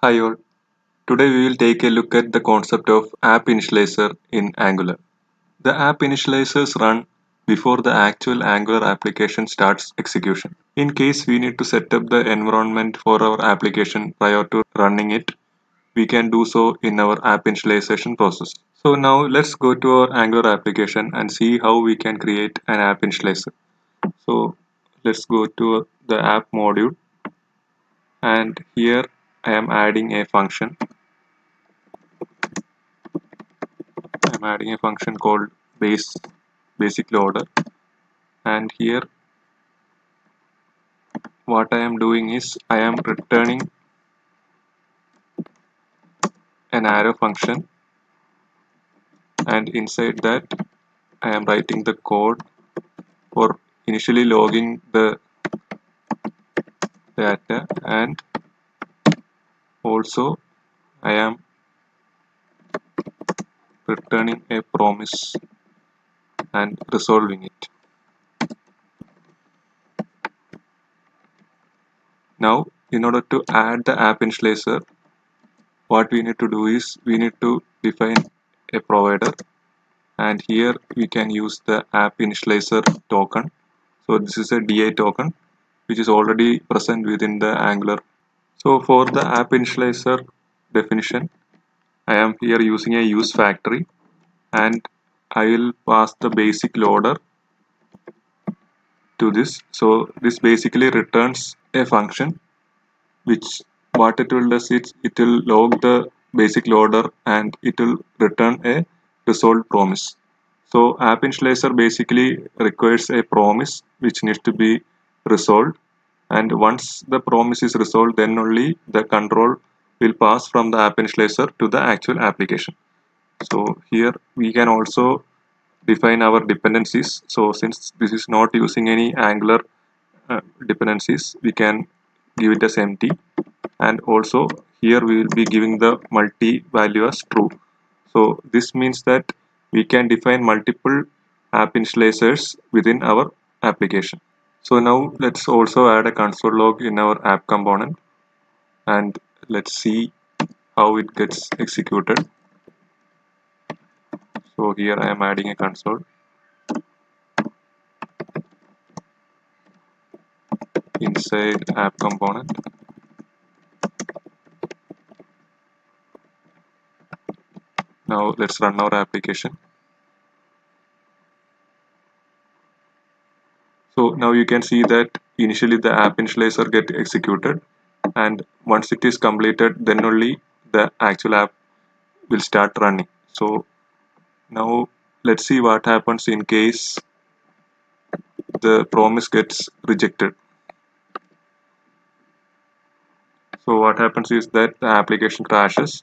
Hi all. Today we will take a look at the concept of app initializer in Angular. The app initializers run before the actual Angular application starts execution. In case we need to set up the environment for our application prior to running it, we can do so in our app initialization process. So now let's go to our Angular application and see how we can create an app initializer. So let's go to the app module, and here I am adding a function. I'm adding a function called basic loader, and here what I am doing is I am returning an arrow function, and inside that I am writing the code for initially logging the data, and also I am returning a promise and resolving it. Now in order to add the app initializer, what we need to do is we need to define a provider, and here we can use the app initializer token. So this is a DI token which is already present within the Angular. So for the app initializer definition, I am here using a use factory, and I will pass the basic loader to this. So this basically returns a function which what it will does is it will log the basic loader and it will return a resolved promise. So app initializer basically requires a promise which needs to be resolved, and once the promise is resolved, then only the control will pass from the app initializer to the actual application. So here we can also define our dependencies. So since this is not using any Angular dependencies, we can give it as empty, and also here we will be giving the multi value as true. So this means that we can define multiple app initializers within our application. So now let's also add a console log in our app component, and let's see how it gets executed. So here I am adding a console inside app component. Now let's run our application. So now you can see that initially the app initializer get executed, and once it is completed, then only the actual app will start running. So now let's see what happens in case the promise gets rejected. So what happens is that the application crashes.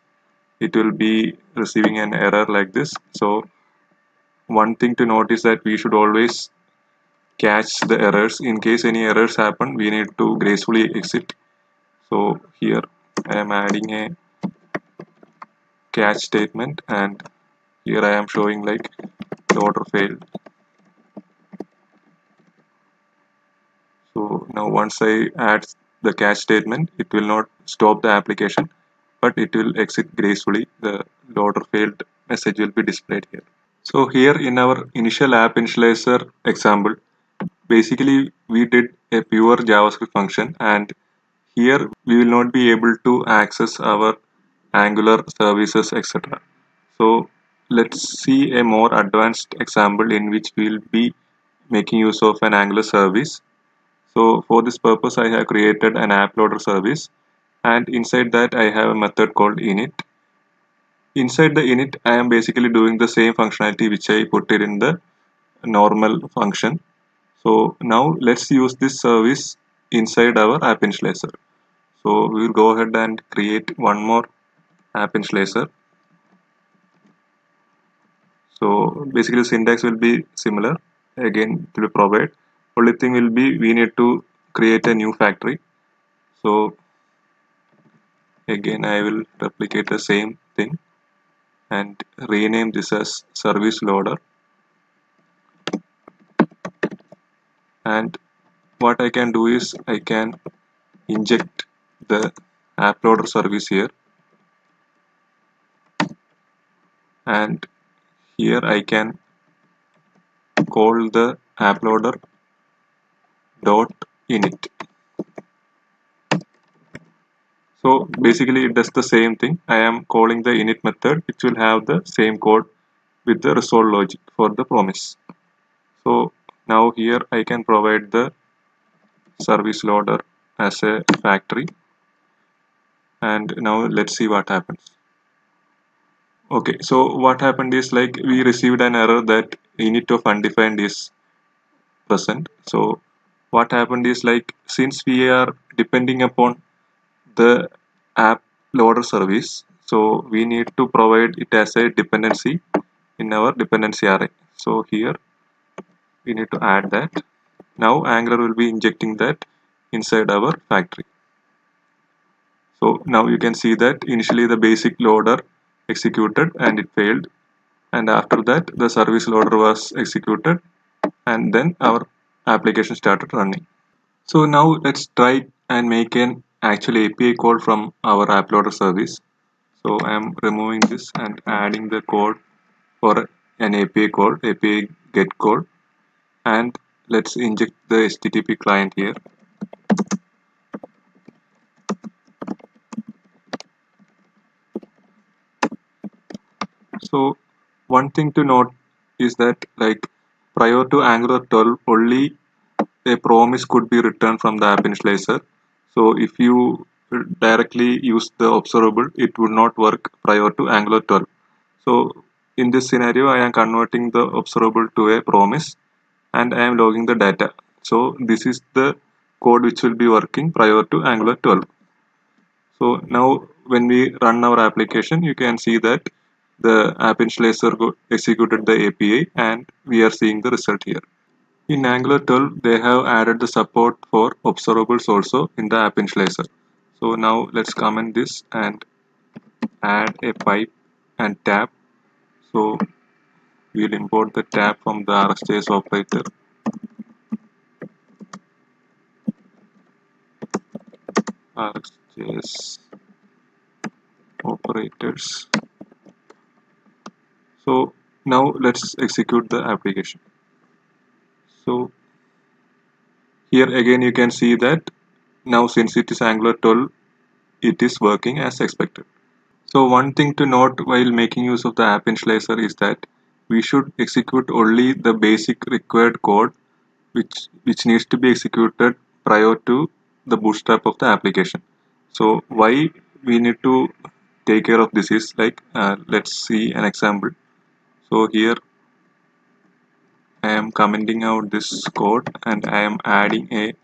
It will be receiving an error like this. So one thing to note is that we should always catch the errors. In case any errors happen, we need to gracefully exit. So here I am adding a catch statement, and here I am showing like the order failed. So now once I add the catch statement, it will not stop the application, but it will exit gracefully. The order failed message will be displayed here. So here in our initial app initializer example, basically we did a pure JavaScript function, and here we will not be able to access our Angular services, etc. So let's see a more advanced example in which we will be making use of an Angular service. So for this purpose I have created an app loader service, and inside that I have a method called init. Inside the init I am basically doing the same functionality which I put it in the normal function. So now let's use this service inside our app initializer. So we will go ahead and create one more app initializer. So basically syntax will be similar. Again it will be provide. Only thing will be we need to create a new factory. So again I will replicate the same thing and rename this as service loader. And what I can do is I can inject the app loader service here, and here I can call the app loader dot init. So basically it does the same thing. I am calling the init method which will have the same code with the resolve logic for the promise. So now here I can provide the service loader as a factory, and now let's see what happens. Okay, so what happened is like we received an error that init of undefined is present. So what happened is like since we are depending upon the app loader service, so we need to provide it as a dependency in our dependency array. So here we need to add that. Now Angular will be injecting that inside our factory. So now you can see that initially the basic loader executed and it failed, and after that the service loader was executed, and then our application started running. So now let's try and make an actual API call from our app loader service. So I am removing this and adding the code for an API call, API get call, and let's inject the HTTP client here. So one thing to note is that like prior to Angular 12 only a promise could be returned from the app initializer. So if you directly use the observable, it would not work prior to Angular 12. So in this scenario I am converting the observable to a promise and I am logging the data. So this is the code which will be working prior to Angular 12. So now when we run our application, you can see that the app initializer executed the API and we are seeing the result here. In Angular 12, they have added the support for observables also in the app initializer. So now let's comment this and add a pipe and tab. So we'll import the tab from the RxJS operator. RxJS operators. So now let's execute the application. So here again you can see that now since it is Angular 12, it is working as expected. So one thing to note while making use of the app initializer is that we should execute only the basic required code which needs to be executed prior to the bootstrap of the application. So why we need to take care of this is like let's see an example. So here I am commenting out this code and I am adding a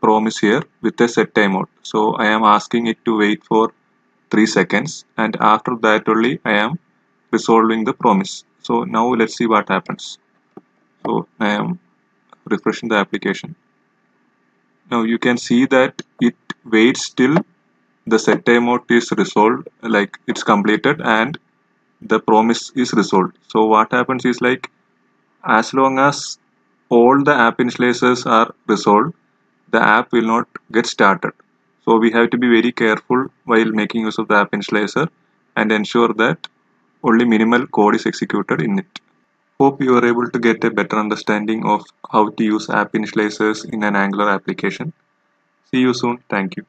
promise here with a set timeout. So I am asking it to wait for 3 seconds and after that only I am resolving the promise. So now let's see what happens. So I am refreshing the application. Now you can see that it waits till the set timeout is resolved, like it's completed and the promise is resolved. So what happens is like as long as all the app initializers are resolved, the app will not get started. So we have to be very careful while making use of the app initializer and ensure that only minimal code is executed in it. Hope you are able to get a better understanding of how to use app initializers in an Angular application. See you soon. Thank you.